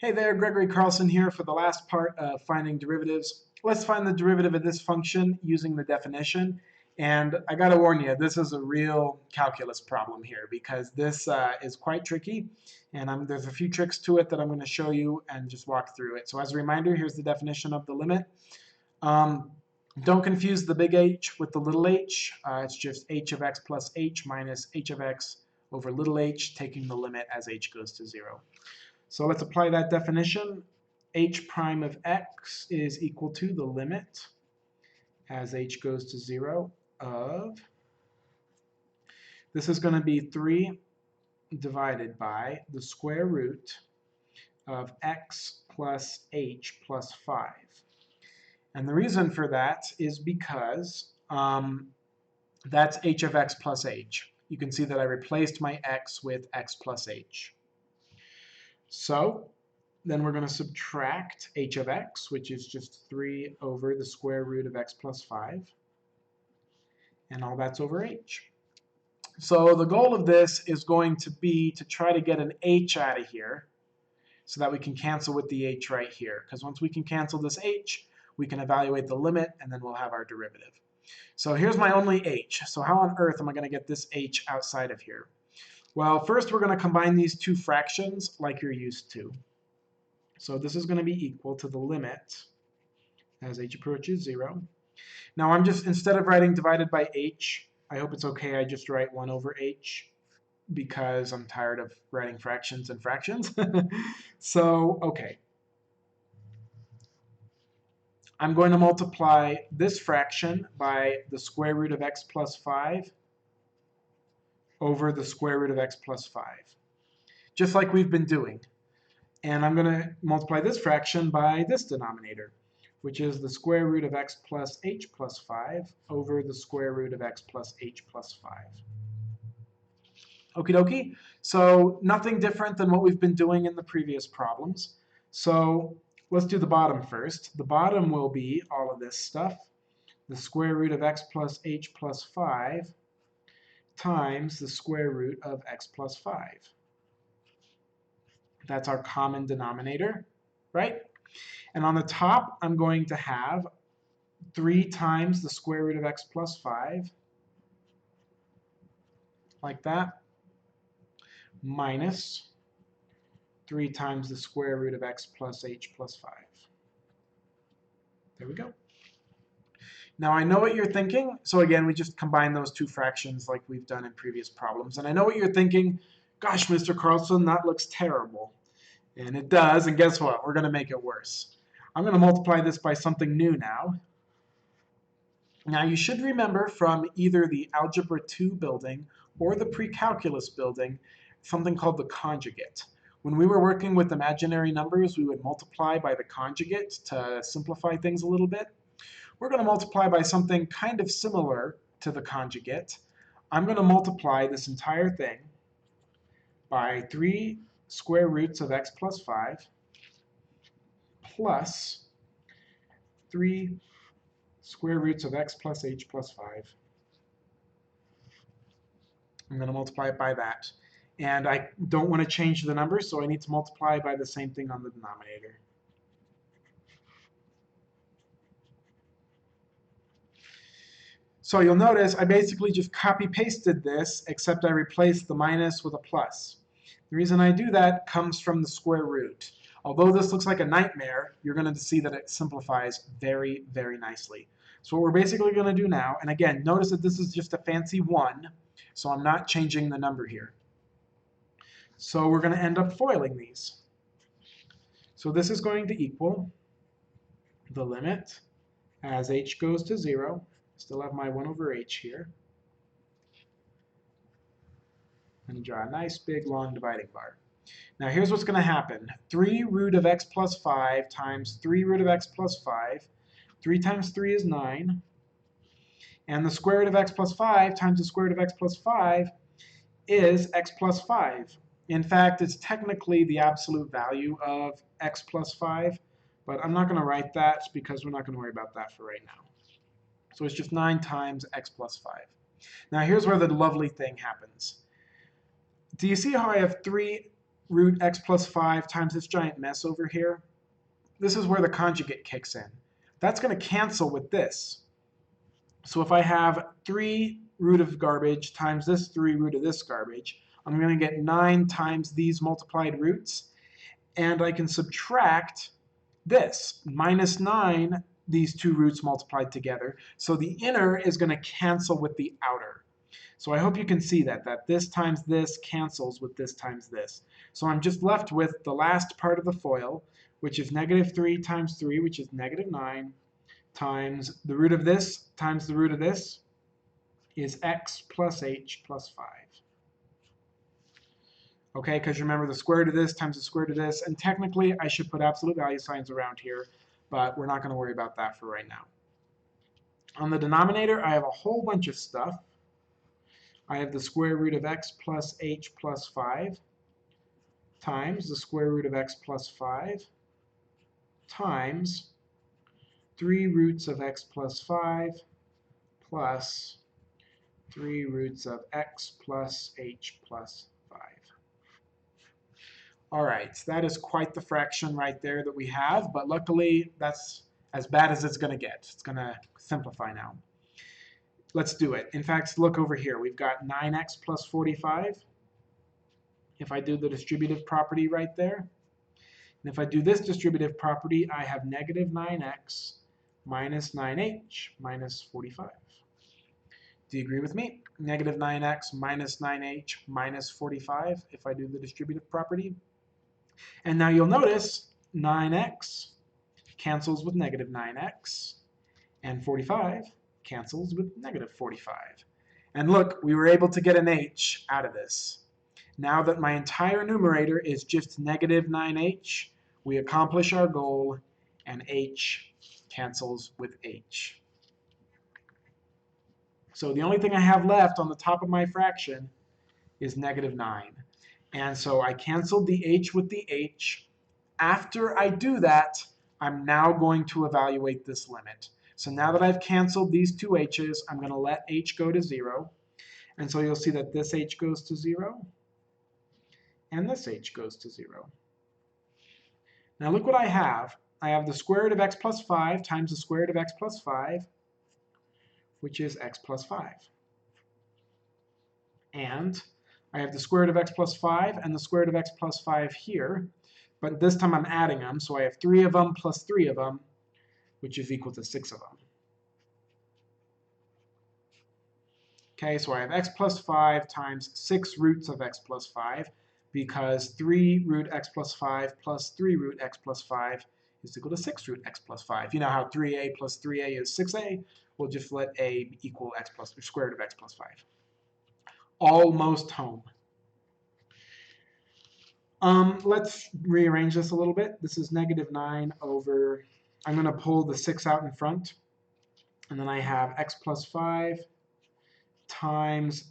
Hey there, Gregory Carlson here for the last part of finding derivatives. Let's find the derivative of this function using the definition. And I gotta warn you, this is a real calculus problem here because this is quite tricky. And there's a few tricks to it that I'm gonna show you and just walk through it. So as a reminder, here's the definition of the limit. Don't confuse the big H with the little h. It's just h of x plus h minus h of x over little h, taking the limit as h goes to 0. So let's apply that definition. H prime of x is equal to the limit as h goes to 0 of, this is going to be 3 divided by the square root of x plus h plus 5. And the reason for that is because that's h of x plus h. You can see that I replaced my x with x plus h. So then we're going to subtract h of x, which is just 3 over the square root of x plus 5. And all that's over h. So the goal of this is going to be to try to get an h out of here so that we can cancel with the h right here. Because once we can cancel this h, we can evaluate the limit, and then we'll have our derivative. So here's my only h. So how on earth am I going to get this h outside of here? Well, first we're going to combine these two fractions like you're used to. So this is going to be equal to the limit as h approaches 0. Now I'm just, instead of writing divided by h, I hope it's okay I just write 1 over h because I'm tired of writing fractions and fractions. So, okay. I'm going to multiply this fraction by the square root of x plus 5 over the square root of x plus 5, just like we've been doing. And I'm going to multiply this fraction by this denominator, which is the square root of x plus h plus 5 over the square root of x plus h plus 5. Okie dokie. So nothing different than what we've been doing in the previous problems. So let's do the bottom first. The bottom will be all of this stuff, the square root of x plus h plus 5 times the square root of x plus 5. That's our common denominator, right? And on the top, I'm going to have 3 times the square root of x plus 5, like that, minus 3 times the square root of x plus h plus 5. There we go. Now I know what you're thinking. So again, we just combine those two fractions like we've done in previous problems. And I know what you're thinking. Gosh, Mr. Carlson, that looks terrible. And it does, and guess what? We're going to make it worse. I'm going to multiply this by something new now. Now you should remember from either the Algebra 2 building or the pre-calculus building something called the conjugate. When we were working with imaginary numbers, we would multiply by the conjugate to simplify things a little bit. We're going to multiply by something kind of similar to the conjugate. I'm going to multiply this entire thing by 3 square roots of x plus 5 plus 3 square roots of x plus h plus 5. I'm going to multiply it by that. And I don't want to change the number, so I need to multiply by the same thing on the denominator. So you'll notice I basically just copy-pasted this, except I replaced the minus with a plus. The reason I do that comes from the square root. Although this looks like a nightmare, you're going to see that it simplifies very, very nicely. So what we're basically going to do now, and again, notice that this is just a fancy 1, so I'm not changing the number here. So we're going to end up foiling these. So this is going to equal the limit as h goes to 0. Still have my 1 over h here. I'm going to draw a nice big long dividing bar. Now here's what's going to happen. 3 root of x plus 5 times 3 root of x plus 5. 3 times 3 is 9. And the square root of x plus 5 times the square root of x plus 5 is x plus 5. In fact, it's technically the absolute value of x plus 5, but I'm not going to write that because we're not going to worry about that for right now. So it's just 9 times x plus 5. Now here's where the lovely thing happens. Do you see how I have 3 root x plus 5 times this giant mess over here, this is where the conjugate kicks in. That's going to cancel with this. So if I have 3 root of garbage times this 3 root of this garbage, I'm going to get 9 times these multiplied roots. And I can subtract this, minus 9, these 2 roots multiplied together. So the inner is going to cancel with the outer. So I hope you can see that this times this cancels with this times this. So I'm just left with the last part of the FOIL, which is negative 3 times 3, which is negative 9, times the root of this times the root of this is x plus h plus 5. Okay, because remember the square root of this times the square root of this, and technically I should put absolute value signs around here, but we're not going to worry about that for right now. On the denominator, I have a whole bunch of stuff. I have the square root of x plus h plus 5 times the square root of x plus 5 times 3 roots of x plus 5 plus 3 roots of x plus h plus 5. All right, that is quite the fraction right there that we have, but luckily that's as bad as it's going to get. It's going to simplify now. Let's do it. In fact, look over here. We've got 9x plus 45. If I do the distributive property right there, and if I do this distributive property, I have negative 9x minus 9h minus 45. Do you agree with me? Negative 9x minus 9h minus 45 if I do the distributive property. And now you'll notice 9x cancels with negative 9x, and 45 cancels with negative 45. And look, we were able to get an h out of this. Now that my entire numerator is just negative 9h, we accomplish our goal, and h cancels with h. So the only thing I have left on the top of my fraction is negative 9. And so I canceled the h with the h. After I do that, I'm now going to evaluate this limit. So now that I've canceled these two h's, I'm going to let h go to 0. And so you'll see that this h goes to 0, and this h goes to 0. Now look what I have. I have the square root of x plus 5 times the square root of x plus 5, which is x plus 5. And I have the square root of x plus 5 and the square root of x plus 5 here, but this time I'm adding them, so I have 3 of them plus 3 of them, which is equal to 6 of them. Okay, so I have x plus 5 times 6 roots of x plus 5, because 3 root x plus 5 plus 3 root x plus 5 is equal to 6 root x plus 5. You know how 3a plus 3a is 6a? We'll just let a equal x plus, or square root of x plus 5. Almost home. Let's rearrange this a little bit. This is negative 9 over, I'm going to pull the 6 out in front, and then I have x plus 5 times,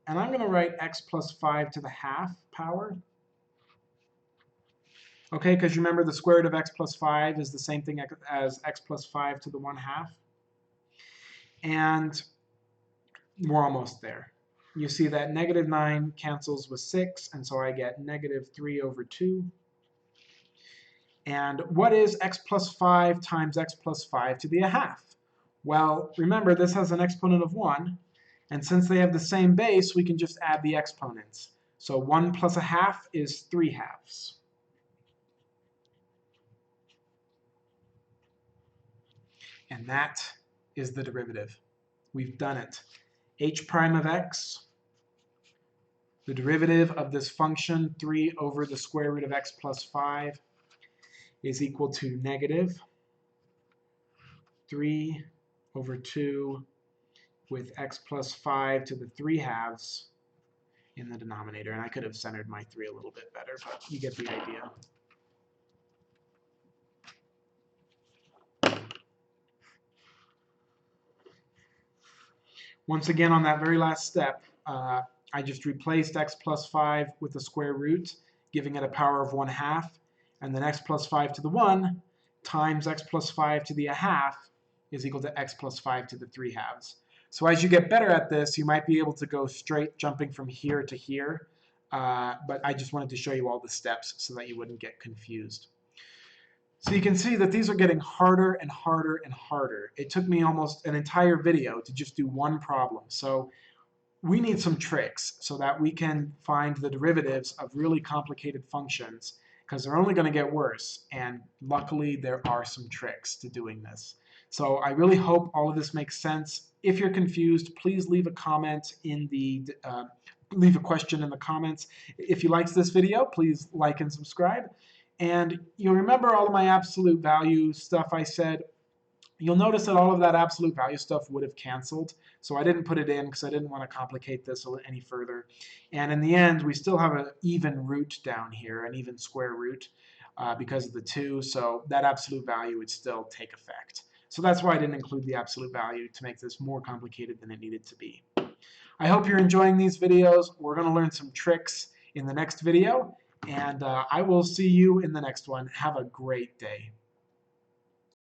and I'm going to write x plus 5 to the half power. Okay, because remember the square root of x plus 5 is the same thing as x plus 5 to the 1/2. And we're almost there. You see that negative 9 cancels with 6, and so I get negative 3 over 2. And what is x plus 5 times x plus 5 to the 1/2? Well, remember this has an exponent of 1, and since they have the same base, we can just add the exponents. So 1 plus 1/2 is 3/2. And that is the derivative. We've done it. H prime of x, the derivative of this function 3 over the square root of x plus 5 is equal to negative 3 over 2 with x plus 5 to the 3/2 in the denominator. And I could have centered my 3 a little bit better, but you get the idea. Once again, on that very last step, I just replaced x plus 5 with the square root, giving it a power of 1/2, and then x plus 5 to the 1 times x plus 5 to the 1/2 is equal to x plus 5 to the 3/2. So as you get better at this, you might be able to go straight jumping from here to here. but I just wanted to show you all the steps so that you wouldn't get confused. So you can see that these are getting harder and harder and harder. It took me almost an entire video to just do one problem. So we need some tricks so that we can find the derivatives of really complicated functions, because they're only going to get worse, and luckily there are some tricks to doing this. So I really hope all of this makes sense. If you're confused, please leave a comment in the leave a question in the comments. If you liked this video, please like and subscribe. And you'll remember all of my absolute value stuff I said. You'll notice that all of that absolute value stuff would have canceled. So I didn't put it in because I didn't want to complicate this any further. And in the end, we still have an even root down here, an even square root because of the 2. So that absolute value would still take effect. So that's why I didn't include the absolute value, to make this more complicated than it needed to be. I hope you're enjoying these videos. We're going to learn some tricks in the next video. And I will see you in the next one. Have a great day.